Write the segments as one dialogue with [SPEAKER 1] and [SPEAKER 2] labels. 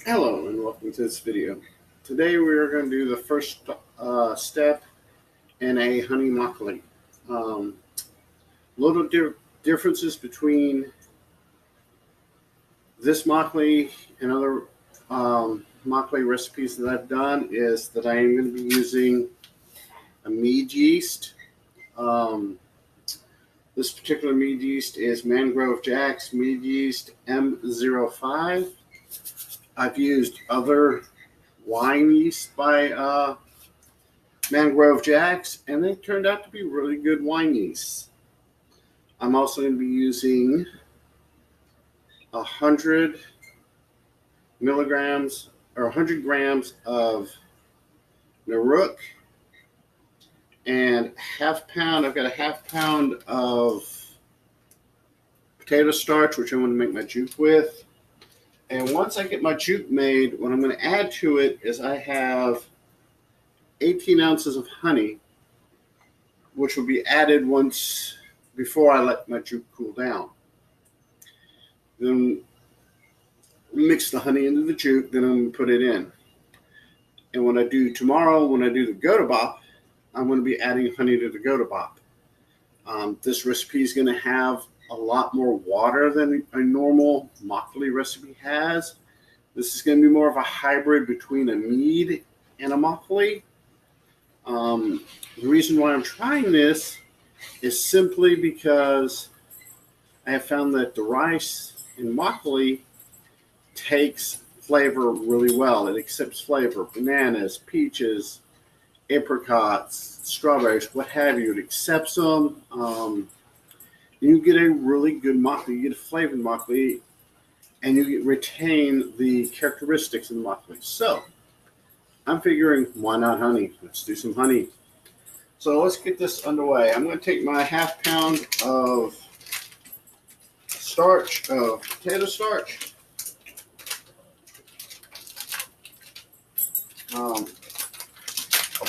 [SPEAKER 1] Hello and welcome to this video. Today we are going to do the first step in a honey makgeolli. Um, little differences between this makgeolli and other makgeolli recipes that I've done is that I am going to be using a mead yeast. Um, this particular mead yeast is Mangrove Jack's mead yeast M05. I've used other wine yeast by Mangrove Jacks, and they turned out to be really good wine yeasts. I'm also going to be using 100 milligrams or 100 grams of Naruk and half pound. I've got a half pound of potato starch, which I'm going to make my juke with. And once I get my juke made, what I'm going to add to it is I have 18 ounces of honey, which will be added once before I let my juke cool down. Then mix the honey into the juke, then I'm going to put it in. And when I do tomorrow, when I do the Gota Bop, I'm going to be adding honey to the Gota Bop. This recipe is going to have a lot more water than a normal makgeolli recipe has. This is going to be more of a hybrid between a mead and a makgeolli. The reason why I'm trying this is simply because I have found that the rice in makgeolli takes flavor really well. It accepts flavor. Bananas, peaches, apricots, strawberries, what have you. It accepts them. You get a really good makgeolli. You get a flavored makgeolli, and you retain the characteristics of the makgeolli. So I'm figuring, why not honey? Let's do some honey. So let's get this underway. I'm going to take my half pound of starch, potato starch. I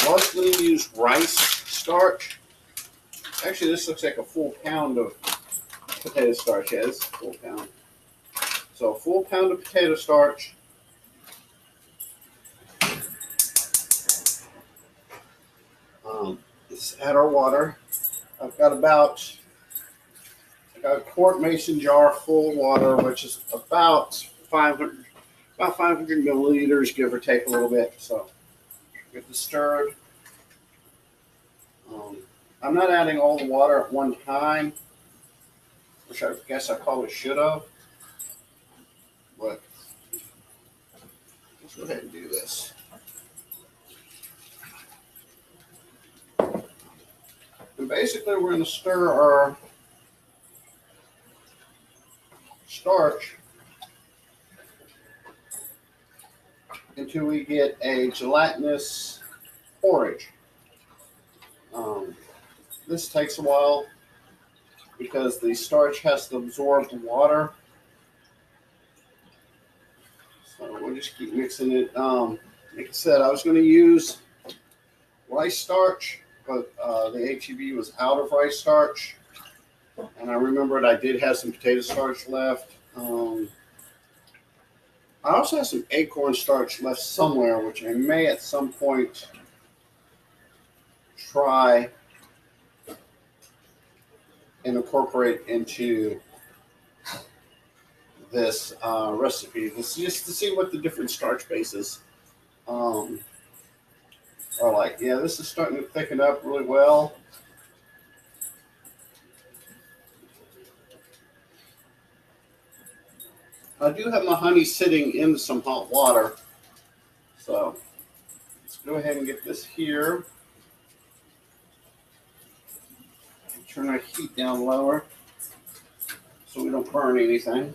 [SPEAKER 1] was going to use rice starch. Actually, this looks like a full pound of potato starch. Yeah, this is a full pound. So a full pound of potato starch. Let's add our water. I've got a quart mason jar full of water, which is about 500 milliliters, give or take a little bit. So get this stirred. I'm not adding all the water at one time, which I guess I probably should have. But let's go ahead and do this. And basically, we're going to stir our starch until we get a gelatinous porridge. This takes a while because the starch has to absorb the water. So we'll just keep mixing it. Like I said, I was going to use rice starch, but the HEB was out of rice starch. And I remembered I did have some potato starch left. I also have some acorn starch left somewhere, which I may at some point try and incorporate into this recipe. This is just to see what the different starch bases are like. Yeah, this is starting to thicken up really well. I do have my honey sitting in some hot water. So let's go ahead and get this here. Turn our heat down lower so we don't burn anything.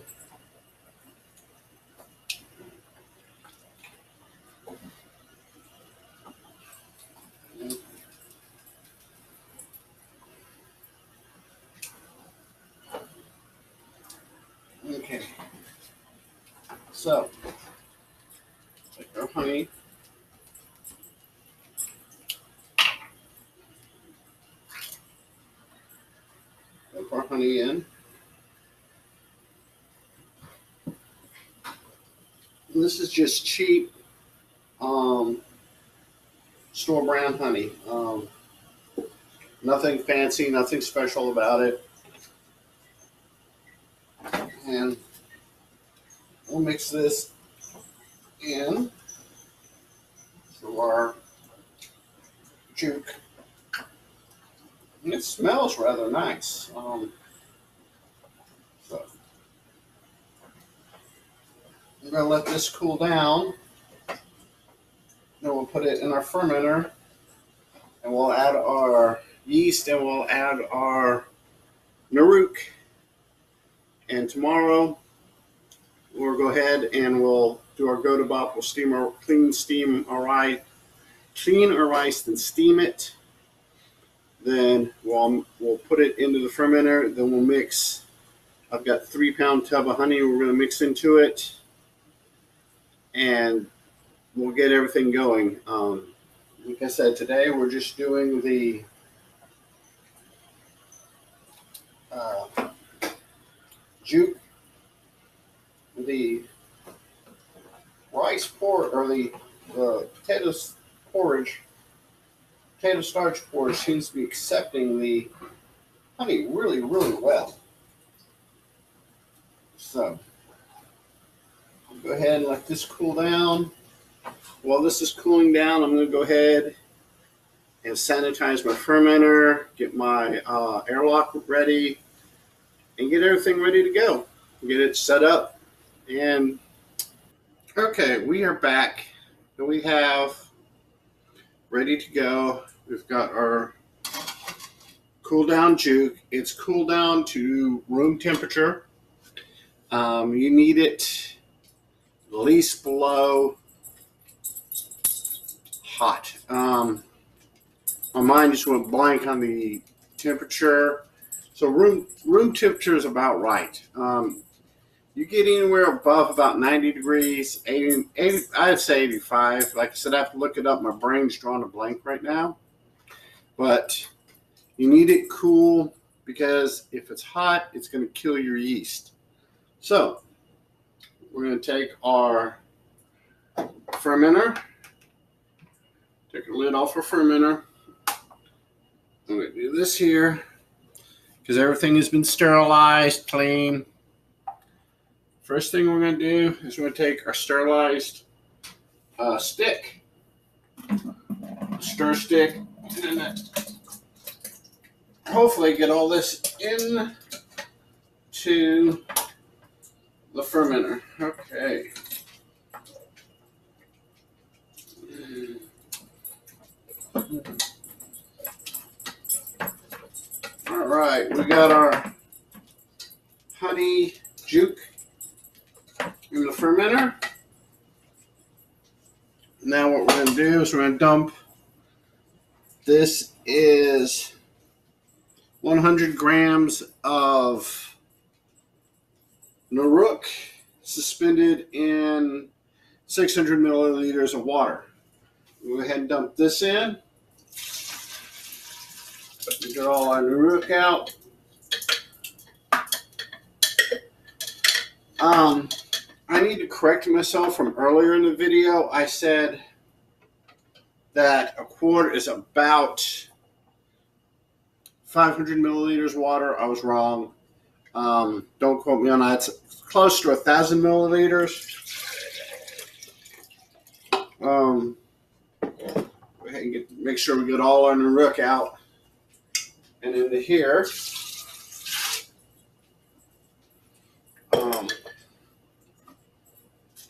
[SPEAKER 1] Okay. So take our honey. Put our honey in. And this this is just cheap store brand honey. Nothing fancy, nothing special about it. And we'll mix this in to our juke. And it smells rather nice. So we're going to let this cool down. Then we'll put it in our fermenter, and we'll add our yeast, and we'll add our Naruk. And tomorrow we'll go ahead and we'll do our go to bop. We'll clean our rice, then steam it. Then we'll put it into the fermenter. Then we'll mix. I've got 3-pound tub of honey we're going to mix into it, and we'll get everything going. Like I said, today we're just doing the juke, the rice porridge, or the potato starch porridge seems to be accepting the honey really, really well. So I'll go ahead and let this cool down. While this is cooling down, I'm going to go ahead and sanitize my fermenter, get my airlock ready, and get everything ready to go. Get it set up. And okay, we are back, and we have ready to go. We've got our cool down juke. It's cooled down to room temperature. You need it at least below hot. My mind just went blank on the temperature. So room temperature is about right. You get anywhere above about 90 degrees, 80, I'd say 85. Like I said, I have to look it up. My brain's drawing a blank right now. But you need it cool, because if it's hot, it's going to kill your yeast. So we're going to take our fermenter, take the lid off our fermenter. I'm going to do this here because everything has been sterilized, clean. First thing we're going to do is we're going to take our sterilized stick, stir stick, and then hopefully get all this into the fermenter. Okay. All right, we got our honey juke in the fermenter. Now what we're going to do is we're going to dump. This is 100 grams of Naruk suspended in 600 milliliters of water. We'll go ahead and dump this in. We get all our Naruk out. I need to correct myself from earlier in the video. I said that a quart is about 500 milliliters water. I was wrong. Don't quote me on that. It's close to 1,000 milliliters. Go ahead and make sure we get all our Naruk out and into here.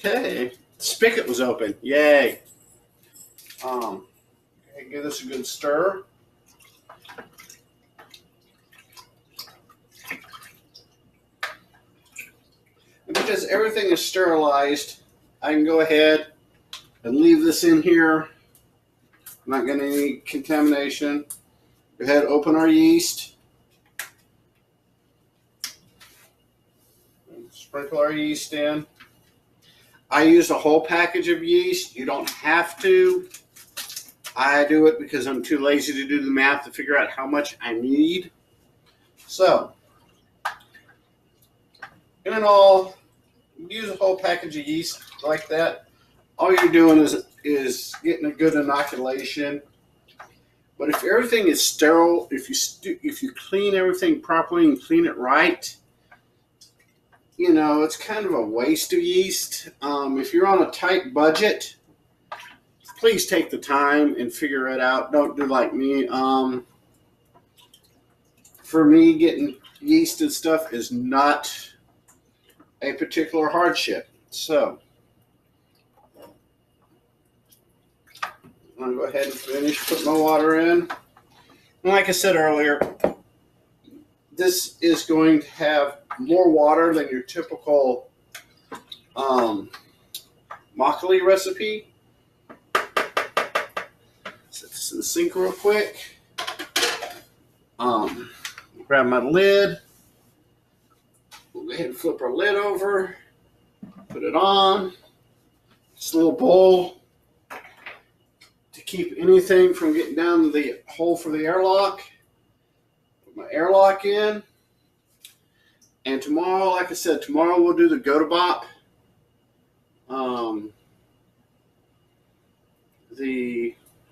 [SPEAKER 1] Okay, spigot was open. Yay. Okay, give this a good stir. And because everything is sterilized, I can go ahead and leave this in here. I'm not getting any contamination. Go ahead, open our yeast. Sprinkle our yeast in. I use a whole package of yeast. You don't have to. I do it because I'm too lazy to do the math to figure out how much I need. So, in all, use a whole package of yeast like that, all you're doing is getting a good inoculation. But if everything is sterile, if you clean everything properly and clean it right, it's kind of a waste of yeast. If you're on a tight budget, please take the time and figure it out. Don't do like me. For me, getting yeast and stuff is not a particular hardship. So I'm going to go ahead and finish, put my water in. And like I said earlier, this is going to have more water than your typical makgeolli recipe. Set this in the sink real quick. Grab my lid. We'll go ahead and flip our lid over. Put it on. Just a little bowl to keep anything from getting down to the hole for the airlock. Put my airlock in. And tomorrow, like I said, tomorrow we'll do the go-to-bop.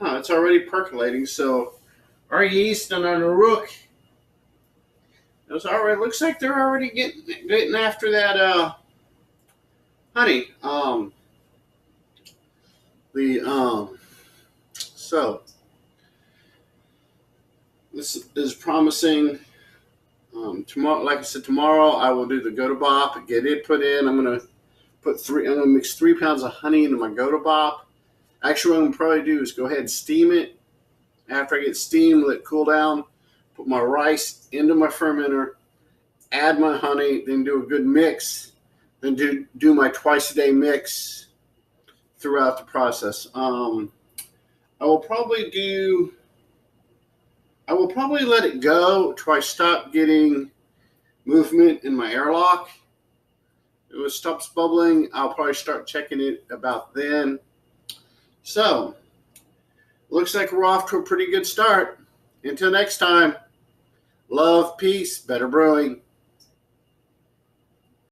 [SPEAKER 1] It's already percolating, so our yeast and our rook, looks like they're already getting after that honey. So this is promising. Tomorrow, like I said, tomorrow I will do the go-to-bop, get it put in. I'm gonna mix 3 pounds of honey into my go-to-bop. Actually, what I'm gonna probably do is go ahead and steam it. After I get steamed, let it cool down, put my rice into my fermenter, add my honey, then do a good mix, then do my twice-a-day mix throughout the process. I will probably let it go till I stop getting movement in my airlock. If it stops bubbling, I'll probably start checking it about then. So, looks like we're off to a pretty good start. Until next time, love, peace, better brewing.